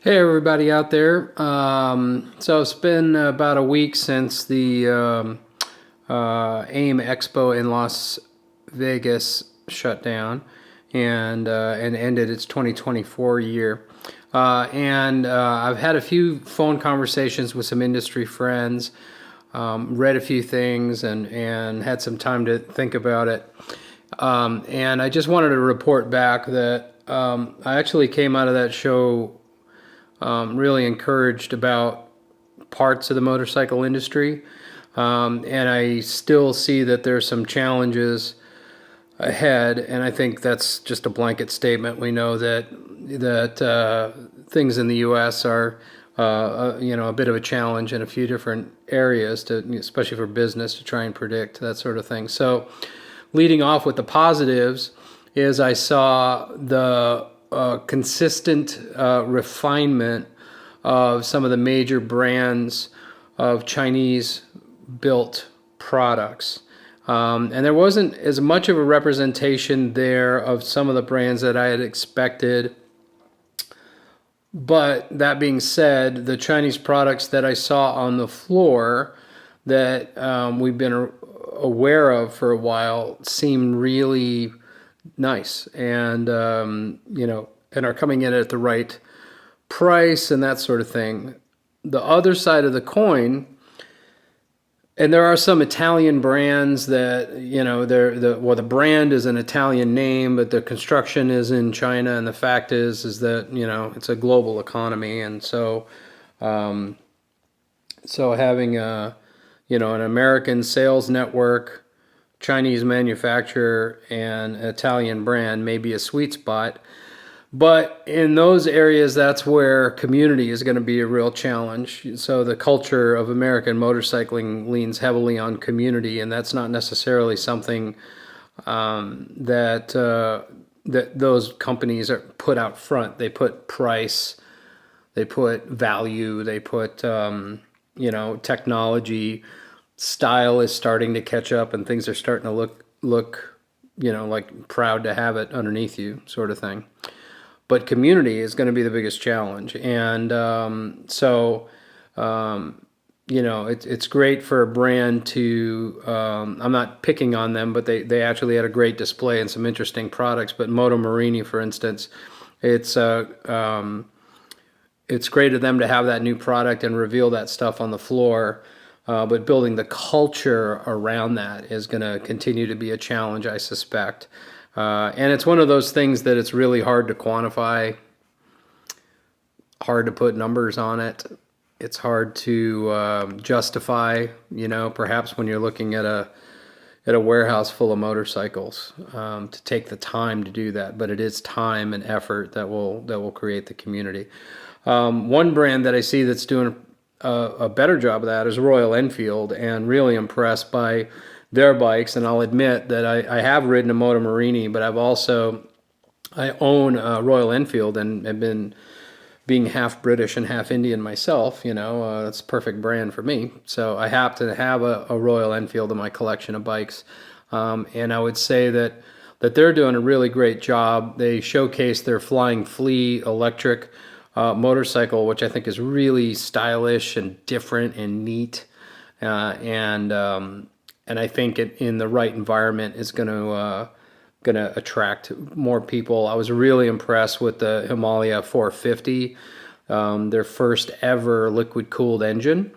Hey everybody out there. So it's been about a week since the AIMExpo in Las Vegas shut down and ended its 2024 year. I've had a few phone conversations with some industry friends, read a few things, and had some time to think about it. And I just wanted to report back that I actually came out of that show really encouraged about parts of the motorcycle industry. And I still see that there's some challenges ahead, and I think that's just a blanket statement. We know that things in the U.S. are a bit of a challenge in a few different areas, especially for business, to try and predict that sort of thing. So, leading off with the positives, is I saw the consistent refinement of some of the major brands of Chinese built products. And there wasn't as much of a representation there of some of the brands that I had expected. But that being said, the Chinese products that I saw on the floor that we've been aware of for a while seem really nice, and and are coming in at the right price and that sort of thing. The other side of the coin, and there are some Italian brands that the brand is an Italian name, but the construction is in China, and the fact is that it's a global economy, and so having an American sales network, Chinese manufacturer, and Italian brand may be a sweet spot. But in those areas, that's where community is going to be a real challenge. So the culture of American motorcycling leans heavily on community, and that's not necessarily something that those companies are put out front. They put price, they put value, they put technology. Style is starting to catch up, and things are starting to look like proud to have it underneath you, sort of thing. But community is going to be the biggest challenge, and it's great for a brand to. I'm not picking on them, but they actually had a great display and some interesting products. But Moto Morini, for instance, it's great of them to have that new product and reveal that stuff on the floor. But building the culture around that is going to continue to be a challenge, I suspect. And it's one of those things that it's really hard to quantify, hard to put numbers on it. It's hard to justify, perhaps when you're looking at a warehouse full of motorcycles, to take the time to do that. But it is time and effort that will create the community. One brand that I see that's doing a better job of that is Royal Enfield, and really impressed by their bikes. And I'll admit that I have ridden a Moto Morini, but I own a Royal Enfield and have been, being half British and half Indian myself, it's a perfect brand for me. So I happen to have a Royal Enfield in my collection of bikes. And I would say that they're doing a really great job. They showcase their Flying Flea electric motorcycle, which I think is really stylish and different and neat, and I think in the right environment is going to attract more people. I was really impressed with the Himalaya 450, their first ever liquid cooled engine,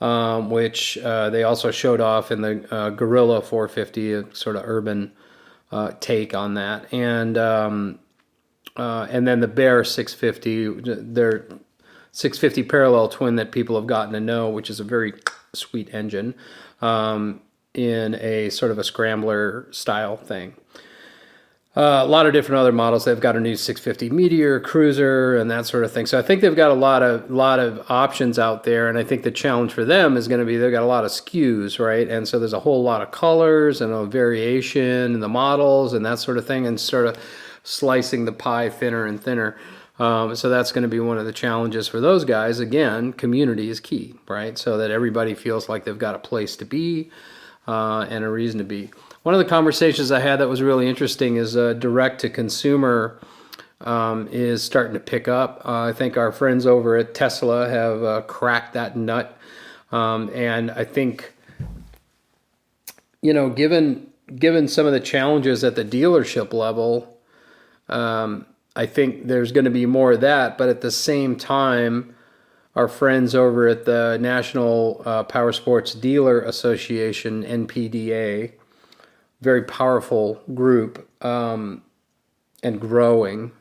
which they also showed off in the Gorilla 450, a sort of urban take on that, and then the Bear 650, their 650 parallel twin that people have gotten to know, which is a very sweet engine, in a sort of a scrambler style thing. A lot of different other models. They've got a new 650 Meteor Cruiser and that sort of thing. So I think they've got a lot of options out there, and I think the challenge for them is going to be they've got a lot of SKUs, right? And so there's a whole lot of colors and a variation in the models and that sort of thing, and sort of slicing the pie thinner and thinner. So that's going to be one of the challenges for those guys. Again, community is key, right? So that everybody feels like they've got a place to be and a reason to be. One of the conversations I had that was really interesting is direct-to-consumer is starting to pick up. I think our friends over at Tesla have cracked that nut. And I think, given some of the challenges at the dealership level, I think there's going to be more of that. But at the same time, our friends over at the National Power Sports Dealer Association, NPDA, very powerful group and growing.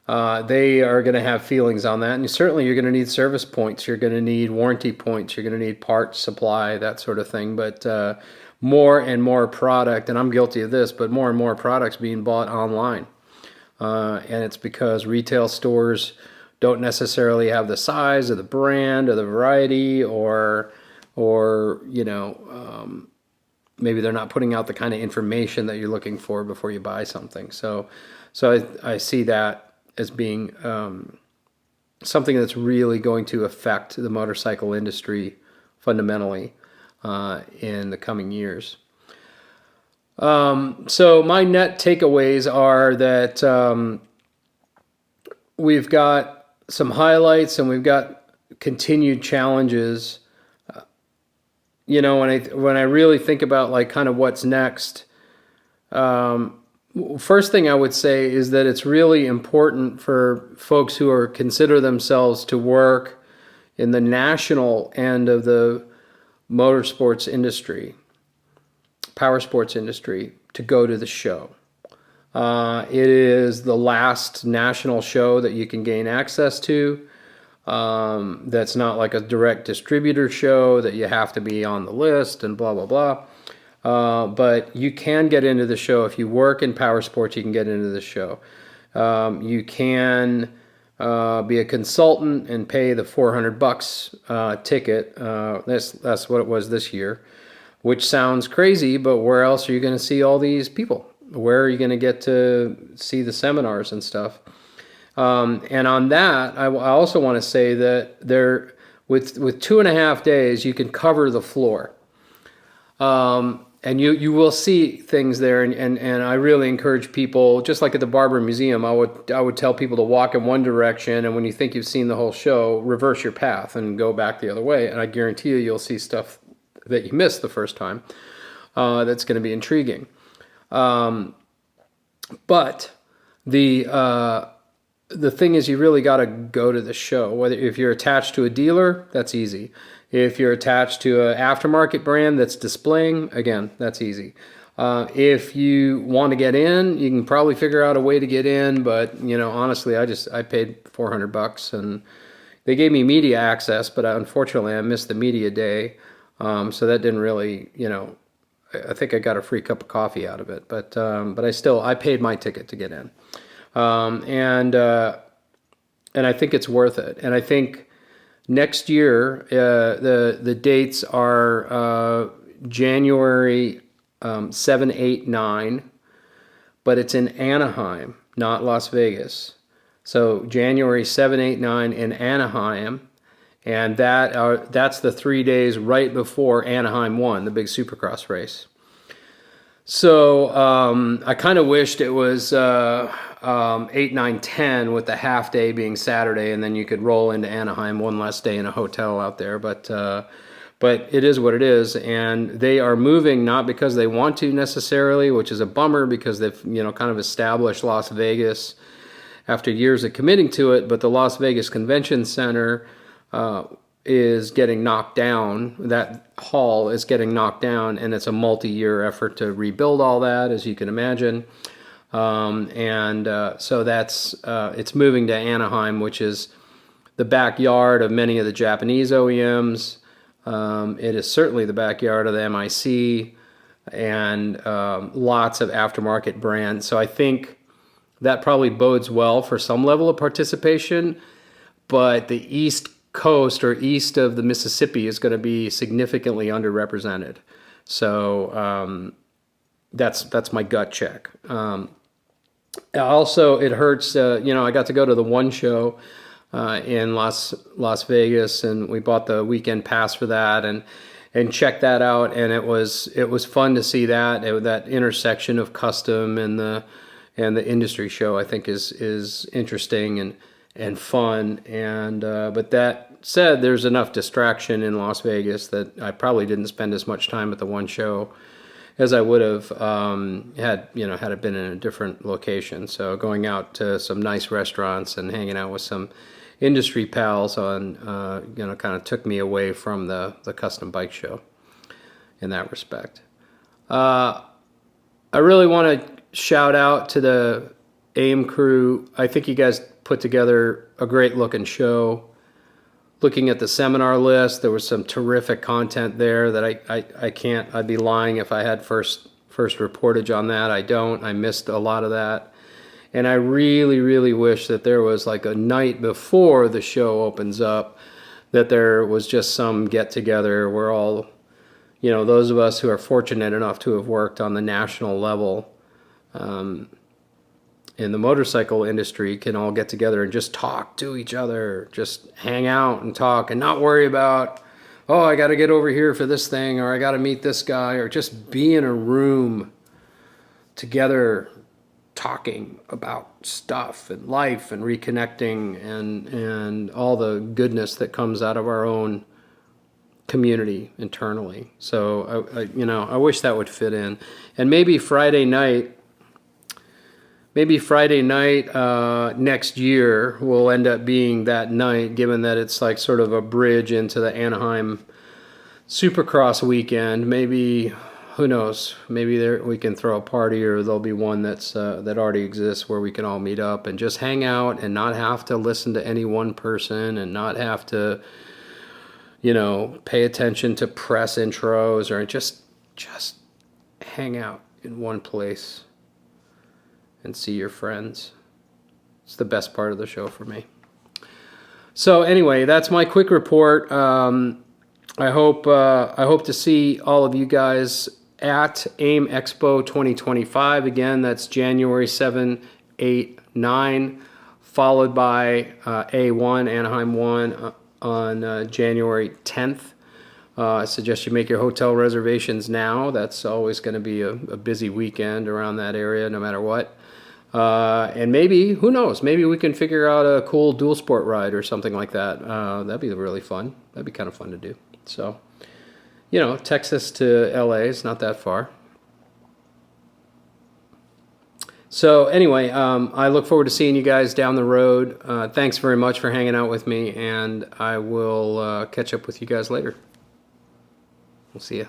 They are going to have feelings on that. And certainly you're going to need service points. You're going to need warranty points. You're going to need parts supply, that sort of thing. But more and more product, and I'm guilty of this, but more and more products being bought online. And it's because retail stores don't necessarily have the size or the brand or the variety or maybe they're not putting out the kind of information that you're looking for before you buy something. So I see that as being something that's really going to affect the motorcycle industry fundamentally in the coming years. So my net takeaways are that we've got some highlights and we've got continued challenges. When I really think about like kind of what's next, first thing I would say is that it's really important for folks who consider themselves to work in the national end of the motorsports industry, power sports industry, to go to the show. It is the last national show that you can gain access to. That's not like a direct distributor show that you have to be on the list and blah, blah, blah. But you can get into the show. If you work in power sports, you can get into the show. You can be a consultant and pay the $400 ticket. That's what it was this year, which sounds crazy, but where else are you going to see all these people? Where are you going to get to see the seminars and stuff? And on that, I also want to say that with 2.5 days, you can cover the floor. And you will see things there, and I really encourage people, just like at the Barber Museum, I would tell people to walk in one direction, and when you think you've seen the whole show, reverse your path and go back the other way, and I guarantee you'll see stuff that you missed the first time that's going to be intriguing. But the thing is, you really got to go to the show. If you're attached to a dealer, that's easy. If you're attached to an aftermarket brand that's displaying, again, that's easy. If you want to get in, you can probably figure out a way to get in. But honestly, I paid $400 and they gave me media access, but unfortunately, I missed the media day, so that didn't really, I think I got a free cup of coffee out of it. But I paid my ticket to get in. And I think it's worth it. And I think next year, the dates are January 7, 8, 9, but it's in Anaheim, not Las Vegas. So January 7, 8, 9 in Anaheim, and that's the 3 days right before Anaheim 1, the big Supercross race. So I kind of wished it was 8, 9, 10 with the half day being Saturday, and then you could roll into Anaheim one last day in a hotel out there. But it is what it is, and they are moving not because they want to necessarily, which is a bummer because they've kind of established Las Vegas after years of committing to it. But the Las Vegas Convention Center is getting knocked down. That hall is getting knocked down, and it's a multi-year effort to rebuild all that, as you can imagine. So that's it's moving to Anaheim, which is the backyard of many of the Japanese OEMs. It is certainly the backyard of the MIC and lots of aftermarket brands. So I think that probably bodes well for some level of participation, but the East Coast or east of the Mississippi is going to be significantly underrepresented. So that's my gut check. Also, it hurts. I got to go to the one show in Las Vegas, and we bought the weekend pass for that and checked that out. And it was fun to see that intersection of custom and and the industry show, I think, is interesting and fun. And but that said, there's enough distraction in Las Vegas that I probably didn't spend as much time at the one show as I would have had it been in a different location. So going out to some nice restaurants and hanging out with some industry pals on kind of took me away from the custom bike show in that respect. I really want to shout out to the AIM crew. I think you guys put together a great looking show. Looking at the seminar list, there was some terrific content there that I'd be lying if I had first reportage on that. I don't. I missed a lot of that. And I really, really wish that there was like a night before the show opens up, that there was just some get together where all, those of us who are fortunate enough to have worked on the national level in the motorcycle industry can all get together and just talk to each other, just hang out and talk and not worry about, oh, I got to get over here for this thing, or I got to meet this guy, or just be in a room together talking about stuff and life and reconnecting and all the goodness that comes out of our own community internally. So I wish that would fit in. And maybe Friday night next year will end up being that night, given that it's like sort of a bridge into the Anaheim Supercross weekend. Maybe, who knows, maybe we can throw a party, or there'll be one that already exists where we can all meet up and just hang out and not have to listen to any one person and not have to pay attention to press intros, or just hang out in one place and see your friends. It's the best part of the show for me. So anyway, that's my quick report. I hope to see all of you guys at AIMExpo 2025. Again, that's January 7, 8, 9, followed by A1, Anaheim 1, on January 10th. I suggest you make your hotel reservations now. That's always going to be a busy weekend around that area, no matter what. And maybe, who knows, maybe we can figure out a cool dual sport ride or something like that. That'd be really fun. That'd be kind of fun to do. So, Texas to LA is not that far. So anyway, I look forward to seeing you guys down the road. Thanks very much for hanging out with me, and I will catch up with you guys later. We'll see you.